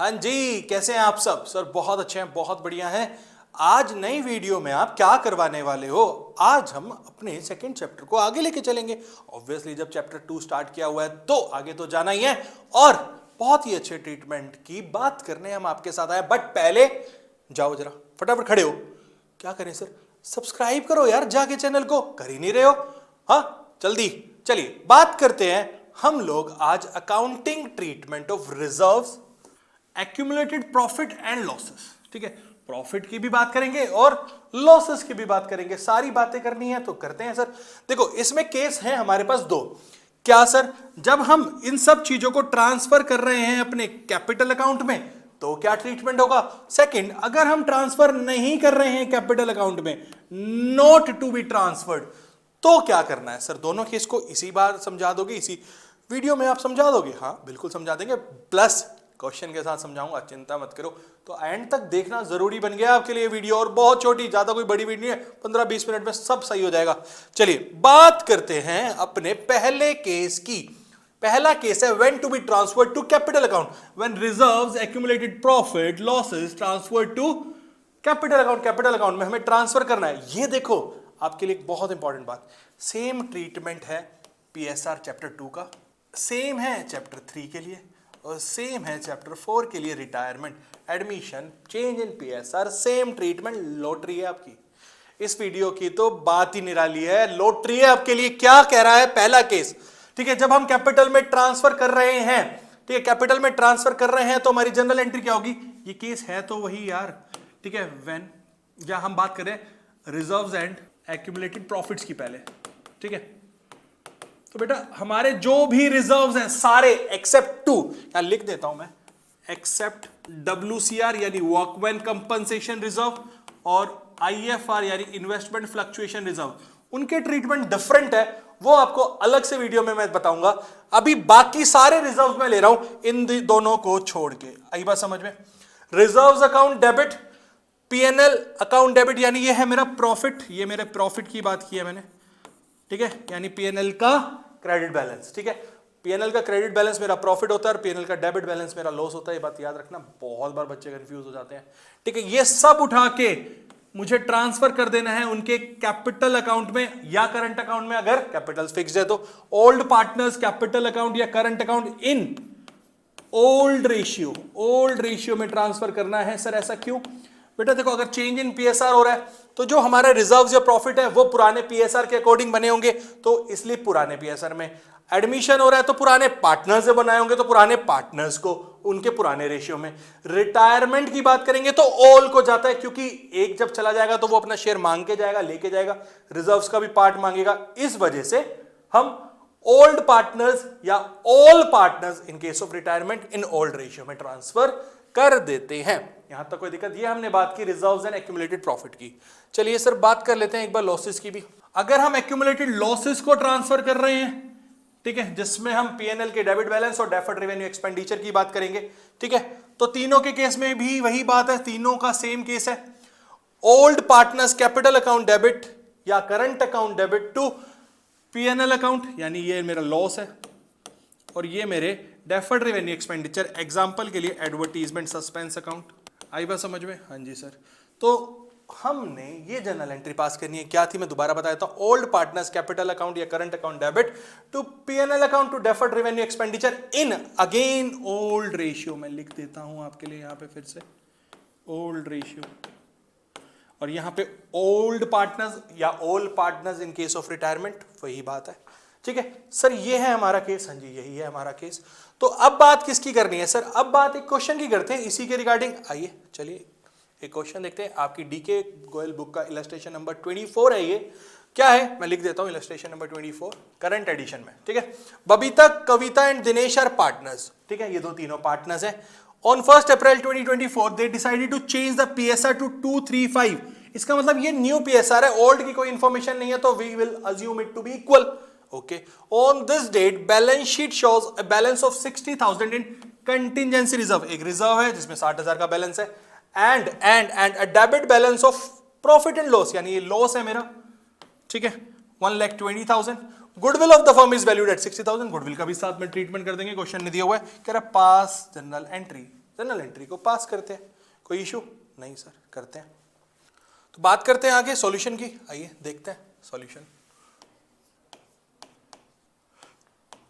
हाँ जी, कैसे हैं आप सब? सर बहुत अच्छे हैं, बहुत बढ़िया हैं। आज नई वीडियो में आप क्या करवाने वाले हो? आज हम अपने सेकंड चैप्टर को आगे लेके चलेंगे। ऑब्वियसली जब चैप्टर 2 स्टार्ट किया हुआ है तो आगे तो जाना ही है और बहुत ही अच्छे ट्रीटमेंट की बात करने हम आपके साथ आए। बट पहले जाओ जरा फटाफट खड़े हो। क्या करें सर? सब्सक्राइब करो यार जाके चैनल को, कर ही नहीं रहे हो। हाँ जल्दी चलिए बात करते हैं। हम लोग आज accounting treatment of reserves, accumulated profit and losses, ठीक है, प्रॉफिट की भी बात करेंगे और लॉसेस की भी बात करेंगे। सारी बातें करनी है तो करते हैं सर। देखो इसमें केस है हमारे पास दो। क्या सर? जब हम इन सब चीजों को ट्रांसफर कर रहे हैं अपने कैपिटल अकाउंट में तो क्या ट्रीटमेंट होगा। सेकंड, अगर हम ट्रांसफर नहीं कर रहे हैं कैपिटल अकाउंट में, नॉट टू बी ट्रांसफर्ड, तो क्या करना है सर? दोनों केस को इसी बार समझा दोगे, इसी वीडियो में आप समझा दोगे? हाँ बिल्कुल समझा देंगे, प्लस क्वेश्चन के साथ समझाऊंगा, चिंता मत करो। तो एंड तक देखना जरूरी बन गया आपके लिए वीडियो, और बहुत छोटी, ज्यादा कोई बड़ी वीडियो नहीं है, 15-20 मिनट में सब सही हो जाएगा। चलिए बात करते हैं अपने पहले केस की। पहला केस है when to be transferred to capital account, when reserves, accumulated profit, losses transferred to capital account. Capital account में हमें ट्रांसफर करना है। ये देखो आपके लिए एक बहुत इंपॉर्टेंट बात, सेम ट्रीटमेंट है पीएसआर चैप्टर 2 का, सेम है चैप्टर 3 के लिए और सेम है चैप्टर 4 के लिए। Retirement, admission, change in PSR, same treatment. Lottery है आपकी इस वीडियो की, तो बात ही निराली है, लॉटरी है आपके लिए। क्या कह रहा है पहला केस? ठीक है, जब हम कैपिटल में ट्रांसफर कर रहे हैं, ठीक है, कैपिटल में ट्रांसफर कर रहे हैं तो हमारी जनरल एंट्री क्या होगी? ये केस है तो वही यार, ठीक है, व्हेन, या हम बात करें रिजर्व्स एंड एक्यूमुलेटेड प्रॉफिट्स की पहले, ठीक है। तो बेटा हमारे जो भी रिजर्व्स हैं सारे एक्सेप्ट टू, यहां लिख देता हूं मैं, एक्सेप्ट WCR यानी वर्कमैन कंपनसेशन रिजर्व और IFR यानी इन्वेस्टमेंट फ्लक्चुएशन रिजर्व, उनके ट्रीटमेंट डिफरेंट है, वो आपको अलग से वीडियो में मैं बताऊंगा। अभी बाकी सारे रिजर्व में ले रहा हूं इन दोनों को छोड़ के। आई बात समझ में? Reserves account debit, PNL account debit, यानी ये है मेरा प्रॉफिट, ये मेरे प्रॉफिट की बात की है मैंने, ठीक है, यानी PNL का क्रेडिट बैलेंस, ठीक है, PNL का क्रेडिट बैलेंस मेरा प्रॉफिट होता है और PNL का डेबिट बैलेंस मेरा लॉस होता है। ये बात याद रखना, बहुत बार बच्चे कंफ्यूज हो जाते हैं, ठीक है। ये सब उठा के मुझे ट्रांसफर कर देना है उनके कैपिटल अकाउंट में या करंट अकाउंट में, अगर कैपिटल फिक्स्ड है तो। ओल्ड पार्टनर्स कैपिटल अकाउंट या current account in old ratio में ट्रांसफर करना है। सर ऐसा क्यों? बेटा देखो, अगर चेंज इन पीएसआर हो रहा है तो जो हमारा रिजर्व्स या प्रॉफिट है वो पुराने पीएसआर के अकॉर्डिंग बने होंगे, तो इसलिए पुराने पीएसआर में। एडमिशन हो रहा है तो पुराने पार्टनर से बनाए होंगे, तो पुराने पार्टनर्स को उनके पुराने रेशियो में। रिटायरमेंट की बात करेंगे तो ऑल को जाता है, क्योंकि एक जब चला जाएगा तो वो अपना शेयर मांग के जाएगा, लेके जाएगा, रिजर्व्स का भी पार्ट मांगेगा। इस वजह से हम ओल्ड पार्टनर्स या all partners in case of retirement in old ratio में ट्रांसफर कर देते हैं। यहां तक कोई दिक्कत? ये हमने बात की रिजर्व्स एंड एक्यूमुलेटेड प्रॉफिट की। चलिए सर बात कर लेते हैं एक बार लॉसेस की भी। अगर हम एक्यूमुलेटेड लॉसेस को ट्रांसफर कर रहे हैं, ठीक है, जिसमें हम PNL के डेबिट बैलेंस और डेफर्ड रेवेन्यू एक्सपेंडिचर की बात करेंगे, ठीक है, तो तीनों के केस में भी वही बात है, तीनों का सेम केस है। Old partners capital account debit या current account debit to PNL account, यानी ये मेरा लॉस है और ये मेरे डेफर्ड रेवेन्यू एक्सपेंडिचर, एग्जांपल के लिए एडवर्टीजमेंट सस्पेंस अकाउंट। आई बात समझ में? हाँ जी सर। तो हमने ये जनरल एंट्री पास करनी है, क्या थी मैं दोबारा बताया था, ओल्ड पार्टनर्स कैपिटल अकाउंट या current account debit to PNL account to deferred revenue expenditure in again old ratio. मैं लिख देता हूं आपके लिए यहां पे फिर से ओल्ड रेशियो, और यहां पे ओल्ड पार्टनर्स या all partners in case of retirement, वही बात है, ठीक है सर। ये है हमारा केस, हाँ जी यही है हमारा केस। तो अब बात किसकी करनी है सर? अब बात एक क्वेश्चन की करते हैं इसी के रिगार्डिंग। आइए चलिए एक क्वेश्चन देखते हैं, आपकी DK गोयल बुक का इलस्ट्रेशन नंबर 24 है। ये क्या है मैं लिख देता हूं, इलस्ट्रेशन नंबर 24 करंट एडिशन में, ठीक है। Babita, Kavita and Dinesh are partners, ठीक है, ये दो तीनों पार्टनर्स हैं। On 1 April 2024 they decided to change the PSR to 235। इसका मतलब ये न्यू PSR है, ओल्ड की कोई इंफॉर्मेशन नहीं है, तो we will assume it to be equal. Okay. On this date, balance sheet shows a balance of 60,000 in contingency reserve. एक रिजर्व है जिसमें 60,000 का बैलेंस है, and a debit balance of profit and loss, यानी ये लॉस है मेरा, ठीक है, 1,20,000. Goodwill of the firm is valued at 60,000। Goodwill का भी साथ में ट्रीटमेंट कर देंगे, क्वेश्चन ने दिया हुआ है, कह रहा पास जनरल एंट्री। जर्नल एंट्री को पास करते हैं। कोई इशू नहीं सर, करते हैं। तो बात करते हैं आगे सॉल्यूशन की, आइए देखते हैं सॉल्यूशन।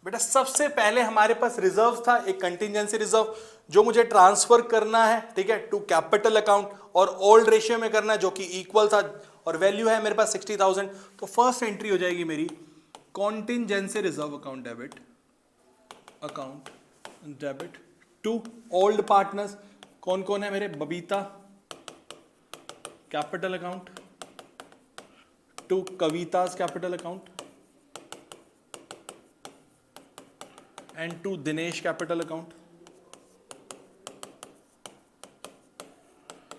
बेटा सबसे पहले हमारे पास रिजर्व था, एक कंटिजेंसी रिजर्व जो मुझे ट्रांसफर करना है, ठीक है, टू कैपिटल अकाउंट, और ओल्ड रेशियो में करना है जो कि इक्वल था, और वैल्यू है मेरे पास 60,000। तो फर्स्ट एंट्री हो जाएगी मेरी contingency reserve account debit to old partners. कौन कौन है मेरे? Babita capital account to Kavita's capital account and to Dinesh capital account.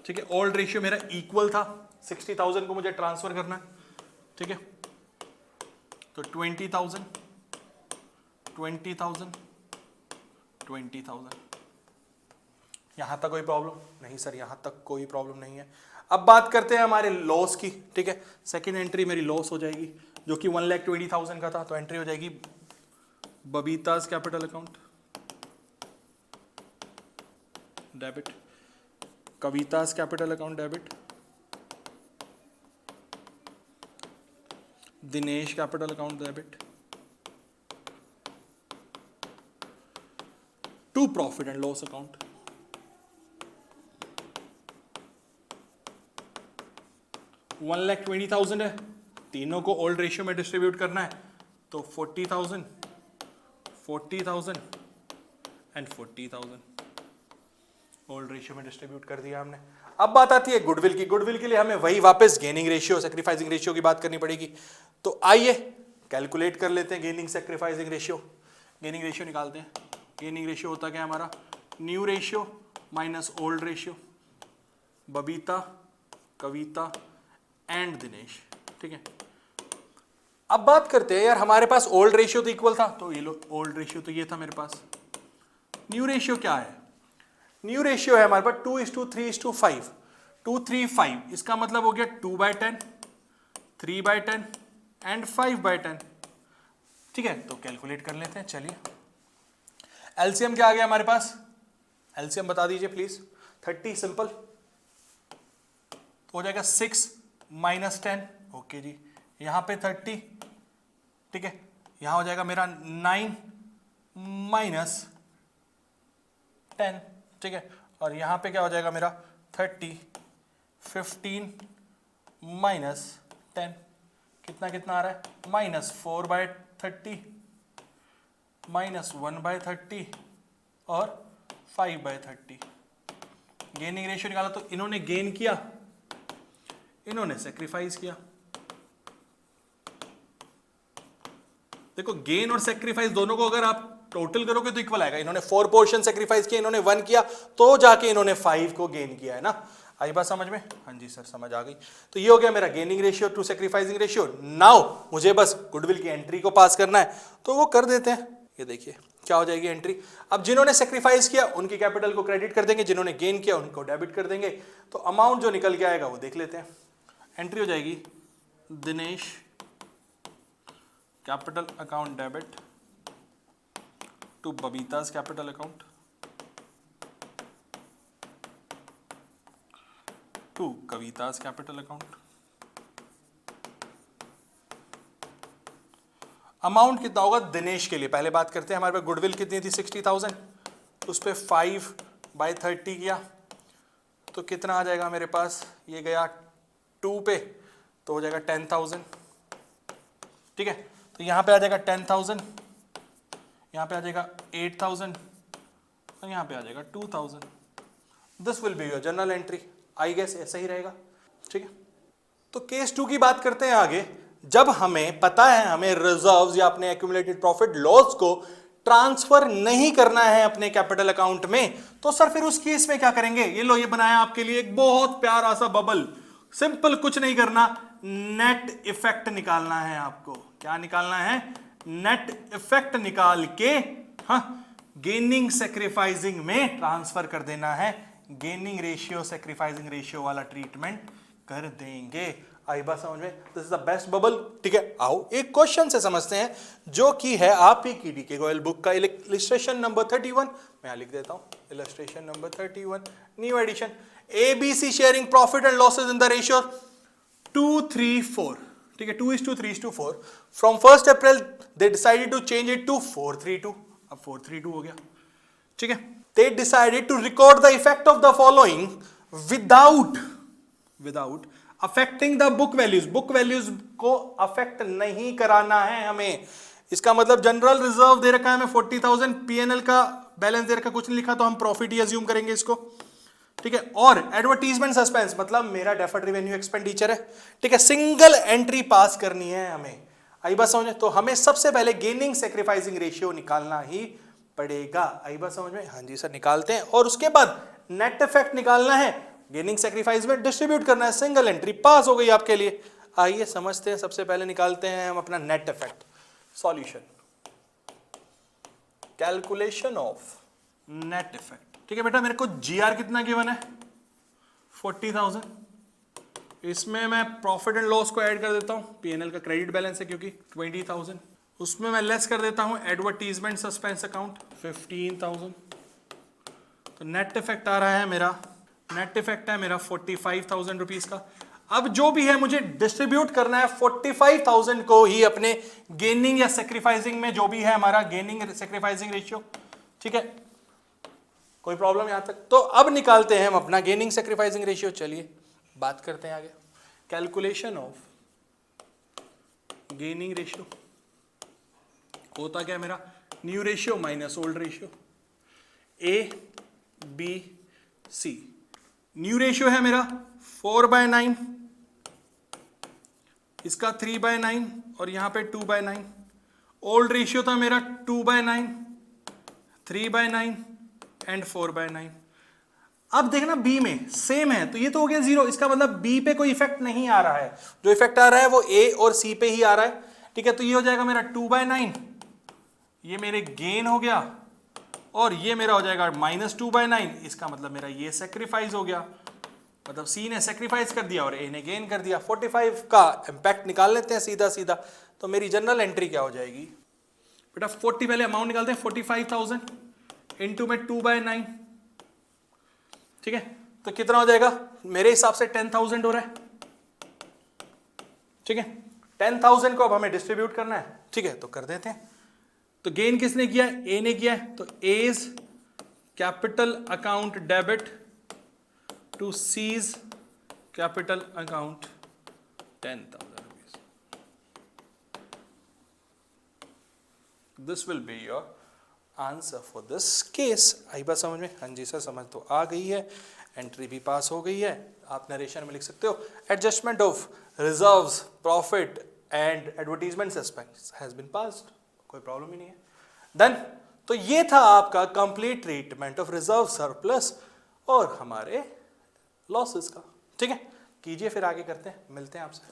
ठीक है, ओल्ड रेशियो मेरा इक्वल था, 60,000 को मुझे ट्रांसफर करना है, ठीक है। तो 20,000 20,000 20,000। यहां तक कोई प्रॉब्लम नहीं सर? यहां तक कोई प्रॉब्लम नहीं है। अब बात करते हैं हमारे लॉस की, ठीक है। सेकेंड एंट्री मेरी लॉस हो जाएगी जो कि 1,20,000 का था, तो एंट्री हो जाएगी Babita's capital account debit, Kavita's capital account debit, Dinesh capital account debit to profit and loss account. $1,20,000 है, तीनों को ओल्ड रेशियो में डिस्ट्रीब्यूट करना है, तो 40,000 40,000 एंड 40,000 ओल्ड रेशियो में डिस्ट्रीब्यूट कर दिया हमने। अब बात आती है गुडविल की। गुडविल के लिए हमें वही वापस गेनिंग रेशियो, सैक्रिफाइसिंग रेशियो की बात करनी पड़ेगी। तो आइए कैलकुलेट कर लेते हैं gaining sacrificing ratio. Gaining ratio निकालते हैं। गेनिंग रेशियो होता क्या है हमारा? New ratio minus old ratio, Babita, Kavita and Dinesh, ठीक है। अब बात करते हैं यार, हमारे पास ओल्ड रेशियो तो इक्वल था, तो ये लो ओल्ड रेशियो तो ये था मेरे पास। न्यू रेशियो क्या है? न्यू रेशियो है हमारे पास 2:3:5, 2:3:5। इसका मतलब हो गया 2/10, 3/10 एंड 5/10, ठीक है। तो कैलकुलेट कर लेते हैं, चलिए। एलसीएम क्या आ गया हमारे पास? एलसीएम बता दीजिए प्लीज। 30 सिंपल हो जाएगा 6 - 10, ओके जी। यहां पे 30, ठीक है। यहां हो जाएगा मेरा 9 - 10, ठीक है। और यहां पे क्या हो जाएगा मेरा 30, 15 - 10, कितना कितना आ रहा है? -4/30 -1/30 और 5/30। गेनिंग रेशियो निकाला तो इन्होंने गेन किया, इन्होंने सेक्रीफाइस किया। देखो गेन और सेक्रीफाइस दोनों को अगर आप टोटल करोगे तो इक्वल आएगा। इन्होंने 4 पोर्शन सेक्रीफाइस किया, इन्होंने 1 किया, तो जाके इन्होंने 5 को गेन किया है ना। आई बात समझ में? हाँ जी सर, समझ आ गई। तो ये हो गया मेरा gaining ratio two sacrificing ratio. Now मुझे बस गुडविल की एंट्री को पास करना है, तो वो कर देते हैं। ये देखिए क्या हो जाएगी एंट्री। अब जिन्होंने सेक्रीफाइस किया उनकी कैपिटल को क्रेडिट कर देंगे, जिन्होंने गेन किया उनको डेबिट कर देंगे। तो अमाउंट जो निकल के आएगा वो देख लेते हैं। एंट्री हो जाएगी Dinesh capital account debit to Babita's capital account to Kavita's capital account. Amount कितना होगा दिनेश के लिए? पहले बात करते हैं, हमारे पास गुडविल कितनी थी? 60,000, उस पर 5/30 किया तो कितना आ जाएगा मेरे पास? ये गया 2 पे, तो हो जाएगा 10,000, ठीक है। तो यहाँ पे आ जाएगा 10,000, यहाँ पे आ जाएगा 8,000 और यहाँ पे आ जाएगा 2,000। This will be your journal entry. I guess ऐसा ही रहेगा, ठीक है। तो केस 2 की बात करते हैं आगे। जब हमें पता है हमें रिजर्व्स या अपने एक्यूमुलेटेड प्रॉफिट लॉस को ट्रांसफर नहीं करना है अपने कैपिटल अकाउंट में, तो सर फिर उस केस में क्या करेंगे? ये लो, ये बनाया आपके लिए एक बहुत प्यारा सा बबल। सिंपल, कुछ नहीं करना, नेट इफेक्ट निकालना है आपको। क्या निकालना है? नेट इफेक्ट निकाल के गेनिंग सेक्रीफाइसिंग में ट्रांसफर कर देना है। गेनिंग रेशियो सेक्रीफाइसिंग रेशियो वाला ट्रीटमेंट कर देंगे। आई बात समझ में? This is the best bubble. ठीक है, आओ एक क्वेश्चन से समझते हैं जो कि है आप ही की डीके गोयल बुक का इलस्ट्रेशन नंबर 31। मैं यहां लिख देता हूं illustration number 31, new edition. ABC sharing profit and losses in the ratio 2:3:4। ठीक है, 2:3:4। From 1 April they decided to change it to 4:3:2। अब 4:3:2 हो गया। ठीक है, they decided to record the effect of the following without affecting the book values. Book values को affect नहीं कराना है हमें। इसका मतलब जनरल रिजर्व दे रखा है हमें 40,000, पीएनएल का बैलेंस दे रखा, कुछ नहीं लिखा, तो हम प्रॉफिट ही अज्यूम करेंगे इसको। ठीक है, और एडवर्टीजमेंट सस्पेंस मतलब मेरा डेफर्ड रेवेन्यू एक्सपेंडिचर है। ठीक है, सिंगल एंट्री पास करनी है हमें। आई बात समझ में? तो हमें सबसे पहले गेनिंग सेक्रीफाइसिंग रेशियो निकालना ही पड़ेगा। आई बात समझ में? हाँ जी सर, निकालते हैं। और उसके बाद नेट इफेक्ट निकालना है, गेनिंग सेक्रीफाइस में डिस्ट्रीब्यूट करना है। सिंगल एंट्री पास हो गई आपके लिए। आइए समझते हैं, सबसे पहले निकालते हैं हम अपना net effect. Solution, calculation of net effect. ठीक है बेटा, मेरे को जीआर कितना गिवन है 40,000। इसमें मैं प्रॉफिट एंड लॉस को ऐड कर देता हूं, पीएनएल का क्रेडिट बैलेंस है क्योंकि 20,000। उसमें मैं लेस कर देता हूं एडवर्टीजमेंट सस्पेंस अकाउंट 15,000। तो नेट इफेक्ट आ रहा है मेरा, नेट इफेक्ट है मेरा 45,000 रुपीज का। अब जो भी है मुझे डिस्ट्रीब्यूट करना है 45,000 को ही अपने गेनिंग या सेक्रीफाइसिंग में, जो भी है हमारा गेनिंग सेक्रीफाइसिंग रेशियो। ठीक है, कोई प्रॉब्लम यहां तक? तो अब निकालते हैं हम अपना गेनिंग सेक्रीफाइसिंग रेशियो। चलिए बात करते हैं आगे। कैलकुलेशन ऑफ गेनिंग रेशियो होता क्या मेरा, new ratio minus old ratio, ABC। New ratio है मेरा 4/9, इसका 3/9 और यहां पे 2/9। ओल्ड रेशियो था मेरा 2/9, 3/9 एंड 4/9। अब देखना बी में सेम है, तो ये तो हो गया 0। इसका मतलब बी पे कोई इफेक्ट नहीं आ रहा है, जो इफेक्ट आ रहा है वो ए और सी पे ही आ रहा है। ठीक है, तो ये हो जाएगा मेरा 2/9, ये मेरे गेन हो गया, और ये मेरा हो जाएगा -2/9। इसका मतलब मेरा ये सेक्रीफाइस हो गया, मतलब सी ने सेक्रीफाइस कर दिया और ए ने गेन कर दिया। 45 का इंपैक्ट निकाल लेते हैं सीधा सीधा। तो मेरी जनरल एंट्री क्या हो जाएगी बेटा, 40 पहले अमाउंट निकालते हैं, 45,000 इंटू में 2/9। ठीक है, तो कितना हो जाएगा मेरे हिसाब से 10,000 हो रहा है। ठीक है, 10,000 को अब हमें डिस्ट्रीब्यूट करना है। ठीक है, तो कर देते हैं। तो गेन किसने किया है, ए ने किया है, तो A's capital account debit to C's capital account 10,000 rupees. This will be your answer for this case. आई बात समझ में? हाँ जी सर, समझ तो आ गई है, एंट्री भी पास हो गई है। आप नरेशन में लिख सकते हो adjustment of reserves, profit and advertisement suspense has been passed. कोई प्रॉब्लम ही नहीं है। देन तो ये था आपका complete treatment of reserve, surplus और हमारे लॉसेस का। ठीक है, कीजिए फिर आगे करते हैं, मिलते हैं आपसे।